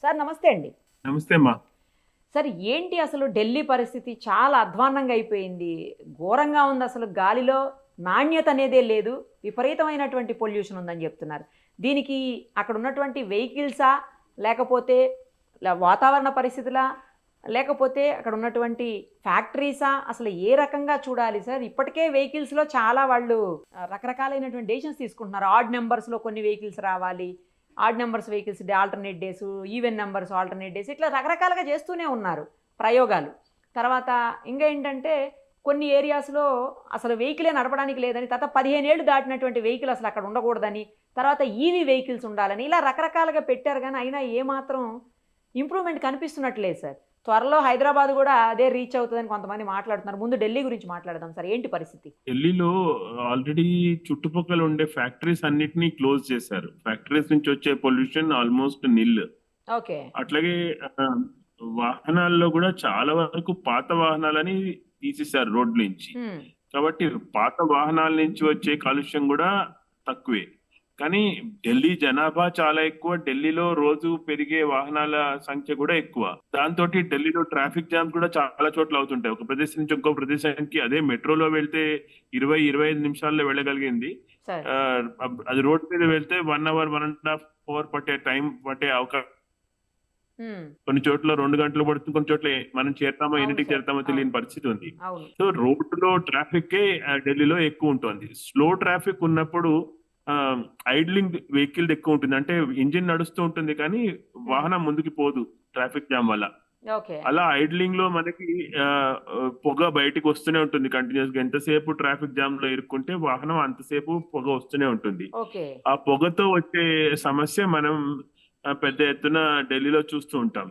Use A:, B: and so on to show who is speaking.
A: Sir నమస్తే అండి.
B: నమస్తే అమ్మా.
A: సార్ ఏంటి అసలు ఢిల్లీ పరిస్థితి చాలా అధ్వాన్నంగా అయిపోయింది. ఘోరంగా ఉంది అసలు గాలిలో నాణ్యత అనేదే లేదు. విపరీతమైనటువంటి పొల్యూషన్ ఉందని చెప్తున్నారు. దీనికి అక్కడ ఉన్నటువంటి వెహికల్సా? లేకపోతే వాతావరణ పరిస్థితులా? లేకపోతే అక్కడ ఉన్నటువంటి ఫ్యాక్టరీసా? అసలు ఏ రకంగా చూడాలి సార్? ఇప్పటికే వెహికల్స్‌లో చాలా వాళ్ళు రకరకాలైనటువంటి డెసిషన్స్ తీసుకుంటున్నారు. ఆడ్ నంబర్స్‌లో కొన్ని వెహికల్స్ రావాలి. Odd numbers vehicles alternate days, even numbers alternate days, ఇట్లా రకరకాలుగా చేస్తూనే ఉన్నారు ప్రయోగాలు. తర్వాత ఇంకా ఏంటంటే కొన్ని ఏరియాస్లో అసలు వెహికలే నడపడానికి లేదని, తర్వాత 15 ఏళ్ళు దాటినటువంటి వెహికల్ అసలు అక్కడ ఉండకూడదని, తర్వాత ఈవీ వెహికల్స్ ఉండాలని, ఇలా రకరకాలుగా పెట్టారు. కానీ అయినా ఏమాత్రం ఇంప్రూవ్మెంట్ కనిపిస్తున్నట్లేదు సార్. త్వరలో హైదరాబాద్ కూడా అదే రీచ్ అవుతుందని కొంతమంది మాట్లాడుతున్నారు. ముందు ఢిల్లీ గురించి మాట్లాడదాం సార్. ఏంటి పరిస్థితి?
B: ఢిల్లీలో ఆల్రెడీ చుట్టుపక్కల ఉండే ఫ్యాక్టరీస్ అన్నిటినీ క్లోజ్ చేశారు. ఫ్యాక్టరీస్ నుంచి వచ్చే పొల్యూషన్ ఆల్మోస్ట్ నిల్.
A: ఓకే.
B: అట్లాగే వాహనాల్లో కూడా చాలా వరకు పాత వాహనాలని తీసేశారు రోడ్ నుంచి. కాబట్టి పాత వాహనాల నుంచి వచ్చే కాలుష్యం కూడా తక్కువే. కానీ ఢిల్లీ జనాభా చాలా ఎక్కువ. ఢిల్లీలో రోజు పెరిగే వాహనాల సంఖ్య కూడా ఎక్కువ. దాంతో ఢిల్లీలో ట్రాఫిక్ జామ్స్ కూడా చాలా చోట్ల అవుతుంటాయి. ఒక ప్రదేశం నుంచి ఇంకో ప్రదేశానికి అదే మెట్రోలో వెళ్తే 20-25 నిమిషాల్లో వెళ్ళగలిగింది.
A: సరే.
B: అది రోడ్ మీద వెళ్తే 1 అవర్ 1.5 అవర్ పట్టే అవకాశం. కొన్ని చోట్ల 2 గంటలు పడుతుంది. కొన్ని చోట్ల మనం చేరుతామో
A: అవును
B: ఎన్నింటికి
A: సార్.
B: చేరుతామో
A: అవును.
B: తెలియని పరిస్థితి ఉంది.
A: అవును.
B: సో రోడ్డులో ట్రాఫిక్ ఢిల్లీలో ఎక్కువ ఉంటుంది. స్లో ట్రాఫిక్ ఉన్నప్పుడు ఐడ్లింగ్ వెహికల్ ఎక్కువ ఉంటుంది. అంటే ఇంజిన్ నడుస్తూ ఉంటుంది కానీ వాహనం ముందుకు పోదు ట్రాఫిక్ జామ్ వల్ల.
A: ఓకే.
B: అలా ఐడ్లింగ్ లో మనకి పొగ బయటికి వస్తూనే ఉంటుంది కంటిన్యూస్ గా. ఎంతసేపు ట్రాఫిక్ జామ్ లో ఇరుక్కుంటే వాహనం అంతసేపు పొగ వస్తూనే ఉంటుంది.
A: ఓకే.
B: ఆ పొగతో వచ్చే సమస్య మనం పెద్ద ఎత్తున ఢిల్లీలో చూస్తూ ఉంటాం.